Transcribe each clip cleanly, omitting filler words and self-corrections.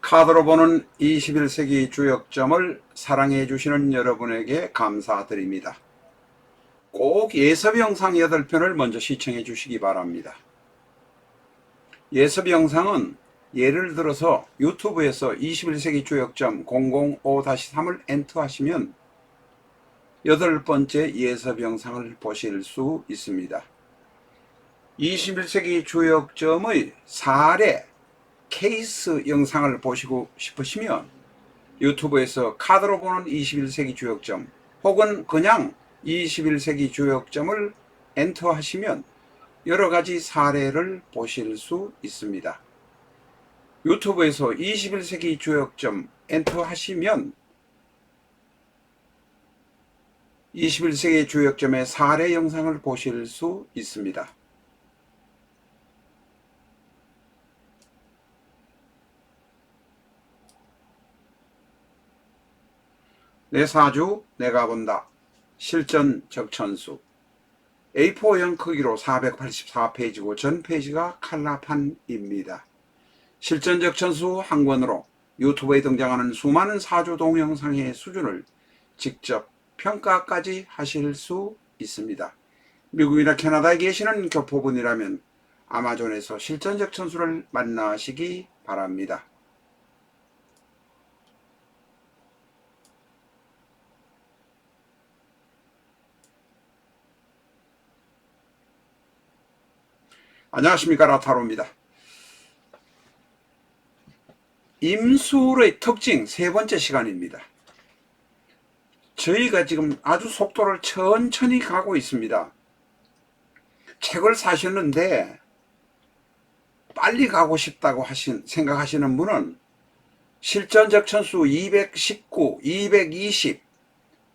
카드로 보는 21세기 주역점을 사랑해 주시는 여러분에게 감사드립니다. 꼭 예습 영상 8편을 먼저 시청해 주시기 바랍니다. 예습 영상은 예를 들어서 유튜브에서 21세기 주역점 005-3을 엔터하시면 8번째 예습 영상을 보실 수 있습니다. 21세기 주역점의 사례 케이스 영상을 보시고 싶으시면 유튜브에서 카드로 보는 21세기 주역점 혹은 그냥 21세기 주역점을 엔터하시면 여러가지 사례를 보실 수 있습니다. 유튜브에서 21세기 주역점 엔터하시면 21세기 주역점의 사례 영상을 보실 수 있습니다. 내 사주 내가 본다. 실전 적천수 A4형 크기로 484페이지고 전 페이지가 칼라판입니다. 실전 적천수 한 권으로 유튜브에 등장하는 수많은 사주 동영상의 수준을 직접 평가까지 하실 수 있습니다. 미국이나 캐나다에 계시는 교포분이라면 아마존에서 실전 적천수를 만나시기 바랍니다. 안녕하십니까, 라타로입니다. 임술의 특징 3번째 시간입니다. 저희가 지금 아주 속도를 천천히 가고 있습니다. 책을 사셨는데 빨리 가고 싶다고 생각하시는 분은 실전 적천수 219, 220,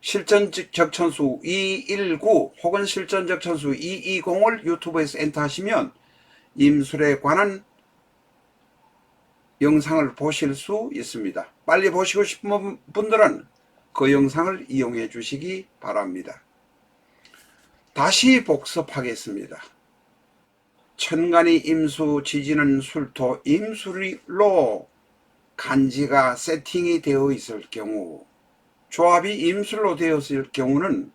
실전 적천수 219 혹은 실전 적천수 220을 유튜브에서 엔터하시면 임술에 관한 영상을 보실 수 있습니다. 빨리 보시고 싶은 분들은 그 영상을 이용해 주시기 바랍니다. 다시 복습하겠습니다. 천간이 임수, 지지는 술토, 임술로 간지가 세팅이 되어 있을 경우, 조합이 임술로 되었을 경우는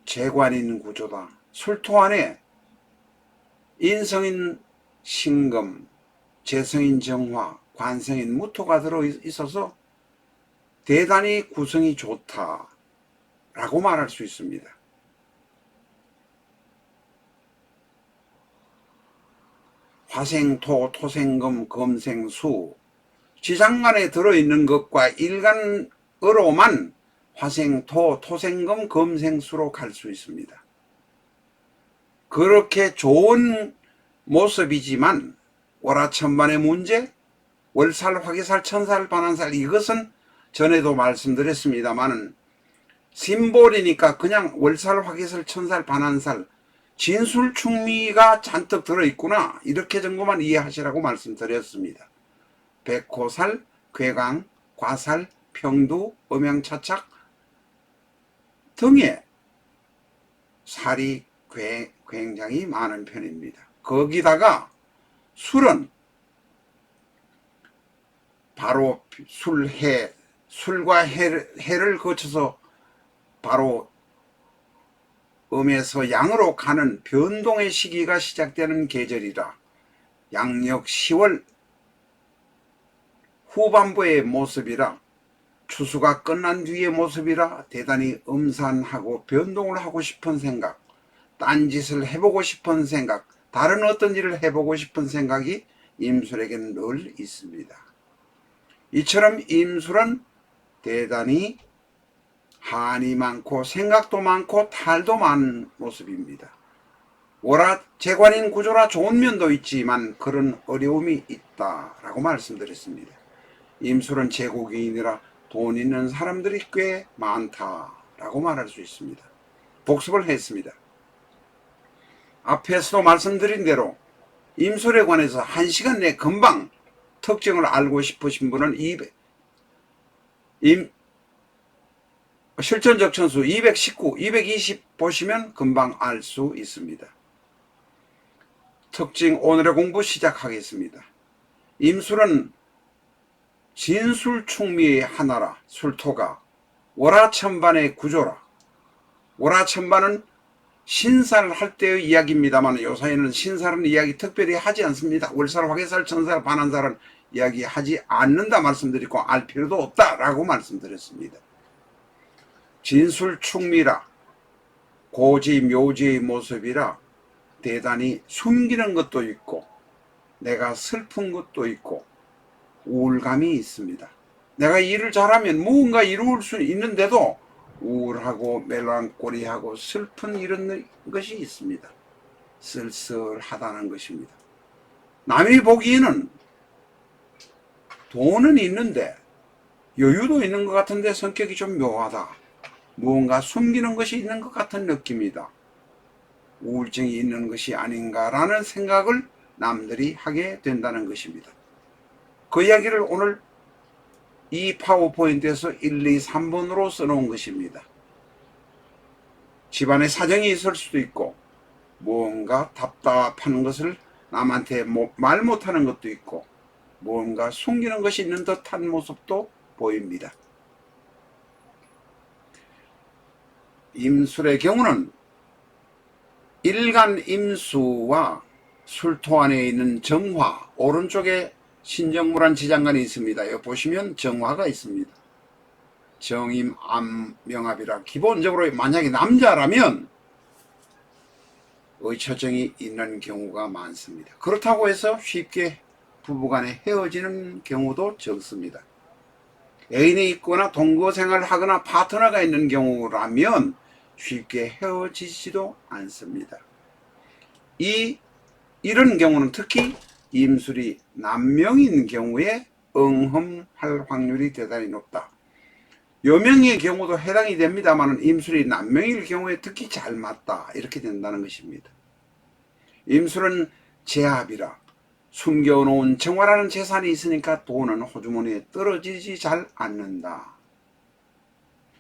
재관인 구조다. 술토 안에 인성인 신금, 재성인 정화, 관성인 무토가 들어있어서 대단히 구성이 좋다라고 말할 수 있습니다. 화생토, 토생금, 금생수, 지장간에 들어있는 것과 일간으로만 화생토, 토생금, 금생수로 갈 수 있습니다. 그렇게 좋은 모습이지만 월화천반의 문제, 월살, 화기살, 천살, 반환살, 이것은 전에도 말씀드렸습니다만은 심볼이니까 그냥 월살, 화기살, 천살, 반환살, 진술충미가 잔뜩 들어있구나, 이렇게 정도만 이해하시라고 말씀드렸습니다. 백호살, 괴강, 과살, 평두, 음양차착 등의 살이 굉장히 많은 편입니다. 거기다가 술은 바로 술과 해를 거쳐서 바로 음에서 양으로 가는 변동의 시기가 시작되는 계절이라 양력 10월 후반부의 모습이라 추수가 끝난 뒤의 모습이라 대단히 음산하고 변동을 하고 싶은 생각, 딴짓을 해보고 싶은 생각, 다른 어떤 일을 해보고 싶은 생각이 임술에게는 늘 있습니다. 이처럼 임술은 대단히 한이 많고 생각도 많고 탈도 많은 모습입니다. 월화 재관인 구조라 좋은 면도 있지만 그런 어려움이 있다라고 말씀드렸습니다. 임술은 제국인이라 돈 있는 사람들이 꽤 많다라고 말할 수 있습니다. 복습을 했습니다. 앞에서도 말씀드린 대로 임술에 관해서 1시간 내 금방 특징을 알고 싶으신 분은 실전 적천수 219, 220 보시면 금방 알 수 있습니다. 특징 오늘의 공부 시작하겠습니다. 임술은 진술충미의 하나라. 술토가 월하천반의 구조라. 월하천반은 신사를 할 때의 이야기입니다만 요사이는 신사는 이야기 특별히 하지 않습니다. 월살, 화개살, 천살, 반한살은 이야기하지 않는다 말씀드리고 알 필요도 없다라고 말씀드렸습니다. 진술충미라. 고지 묘지의 모습이라 대단히 숨기는 것도 있고 내가 슬픈 것도 있고 우울감이 있습니다. 내가 일을 잘하면 무언가 이루을 수 있는데도 우울하고 멜랑꼬리하고 슬픈 이런 것이 있습니다. 쓸쓸하다는 것입니다. 남이 보기에는 돈은 있는데 여유도 있는 것 같은데 성격이 좀 묘하다. 무언가 숨기는 것이 있는 것 같은 느낌이다. 우울증이 있는 것이 아닌가라는 생각을 남들이 하게 된다는 것입니다. 그 이야기를 오늘 이 파워포인트에서 1, 2, 3번으로 써놓은 것입니다. 집안에 사정이 있을 수도 있고 무언가 답답한 것을 남한테 말 못하는 것도 있고 무언가 숨기는 것이 있는 듯한 모습도 보입니다. 임술의 경우는 일간 임수와 술토 안에 있는 정화, 오른쪽에 신정물한 지장간이 있습니다. 여기 보시면 정화가 있습니다. 정임, 암, 명합이라 기본적으로 만약에 남자라면 의처증이 있는 경우가 많습니다. 그렇다고 해서 쉽게 부부간에 헤어지는 경우도 적습니다. 애인이 있거나 동거생활을 하거나 파트너가 있는 경우라면 쉽게 헤어지지도 않습니다. 이런 경우는 특히 임술이 남명인 경우에 응흠할 확률이 대단히 높다. 여명의 경우도 해당이 됩니다만 임술이 남명일 경우에 특히 잘 맞다. 이렇게 된다는 것입니다. 임술은 제합이라 숨겨놓은 정화라는 재산이 있으니까 돈은 호주머니에 떨어지지 잘 않는다.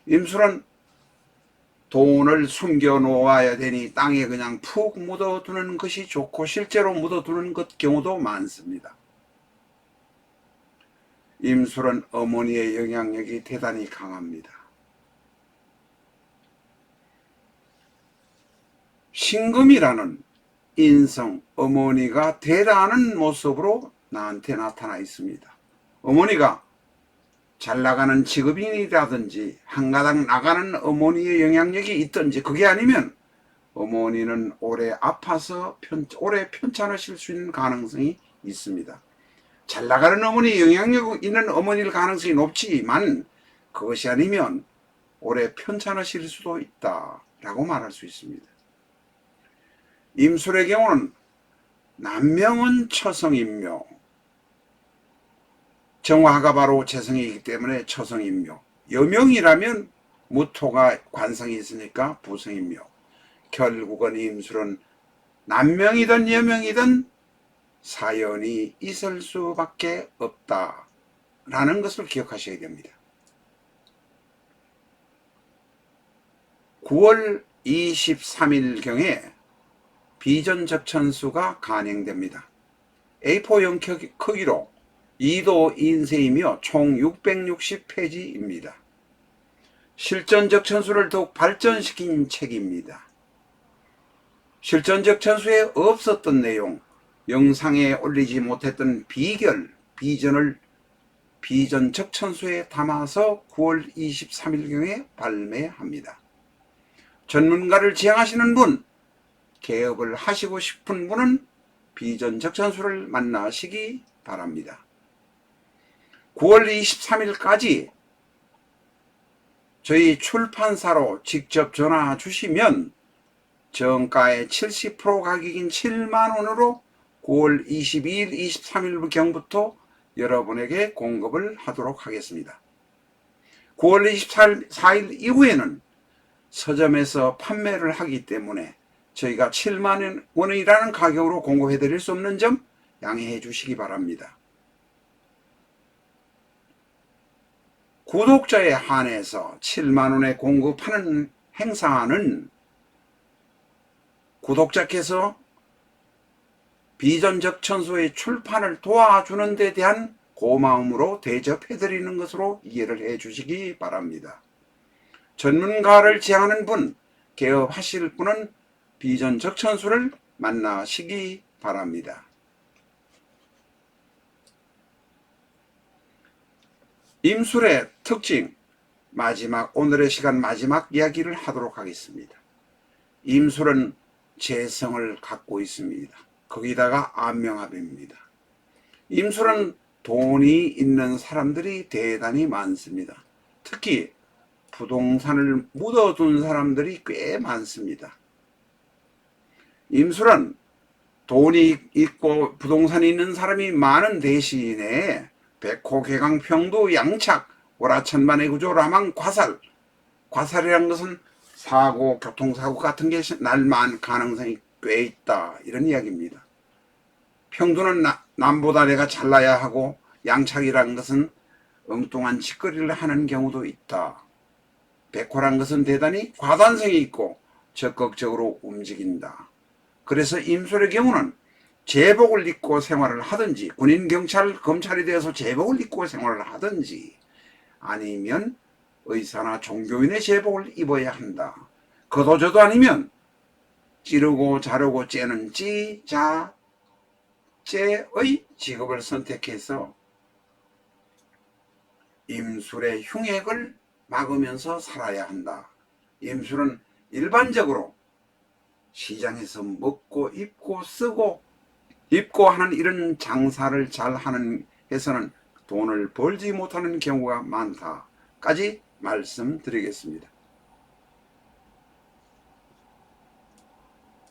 임술은 돈을 숨겨놓아야 되니 땅에 그냥 푹 묻어두는 것이 좋고 실제로 묻어두는 것 경우도 많습니다. 임술은 어머니의 영향력이 대단히 강합니다. 신금이라는 인성, 어머니가 대단한 모습으로 나한테 나타나 있습니다. 어머니가 잘 나가는 직업인이라든지 한가닥 나가는 어머니의 영향력이 있든지 그게 아니면 어머니는 오래 아파서 오래 편찮으실 수 있는 가능성이 있습니다. 잘 나가는 어머니, 영향력 있는 어머니일 가능성이 높지만 그것이 아니면 오래 편찮으실 수도 있다라고 말할 수 있습니다. 임술의 경우는 남명은 처성임묘, 정화가 바로 재성이기 때문에 처성임묘, 여명이라면 무토가 관성이 있으니까 부성임묘. 결국은 임술은 남명이든 여명이든 사연이 있을 수밖에 없다라는 것을 기억하셔야 됩니다. 9월 23일경에 비전적천수가 간행됩니다. A4형 크기로 2도 인쇄이며 총 660페이지입니다. 실전적천수를 더욱 발전시킨 책입니다. 실전적천수에 없었던 내용, 영상에 올리지 못했던 비전을 비전적천수에 담아서 9월 23일경에 발매합니다. 전문가를 지향하시는 분, 개업을 하시고 싶은 분은 비전적천수를 만나시기 바랍니다. 9월 23일까지 저희 출판사로 직접 전화 주시면 정가의 70% 가격인 7만원으로 9월 22일, 23일경부터 여러분에게 공급을 하도록 하겠습니다. 9월 24일 이후에는 서점에서 판매를 하기 때문에 저희가 7만원이라는 가격으로 공급해 드릴 수 없는 점 양해해 주시기 바랍니다. 구독자에 한해서 7만원에 공급하는 행사는 구독자께서 비전적천수의 출판을 도와주는 데 대한 고마움으로 대접해드리는 것으로 이해를 해 주시기 바랍니다. 전문가를 지향하는 분, 개업하실 분은 비전적천수를 만나시기 바랍니다. 임술의 특징, 오늘의 시간 마지막 이야기를 하도록 하겠습니다. 임술은 재성을 갖고 있습니다. 거기다가 안명합입니다. 임술은 돈이 있는 사람들이 대단히 많습니다. 특히 부동산을 묻어둔 사람들이 꽤 많습니다. 임술은 돈이 있고 부동산이 있는 사람이 많은 대신에 백호, 개강, 평도, 양착, 오라천만의 구조, 라망, 과살이란 것은 사고, 교통사고 같은 게 날만 가능성이 꽤 있다, 이런 이야기입니다. 평도는 남보다 내가 잘나야 하고, 양착이란 것은 엉뚱한 짓거리를 하는 경우도 있다. 백호란 것은 대단히 과단성이 있고 적극적으로 움직인다. 그래서 임술의 경우는 제복을 입고 생활을 하든지, 군인, 경찰, 검찰이 되어서 제복을 입고 생활을 하든지, 아니면 의사나 종교인의 제복을 입어야 한다. 그도저도 아니면 찌르고 자르고 째는 찌자째의 직업을 선택해서 임술의 흉액을 막으면서 살아야 한다. 임술은 일반적으로 시장에서 먹고 입고 쓰고 입고 하는 이런 장사를 잘 하는 해서는 돈을 벌지 못하는 경우가 많다까지 말씀드리겠습니다.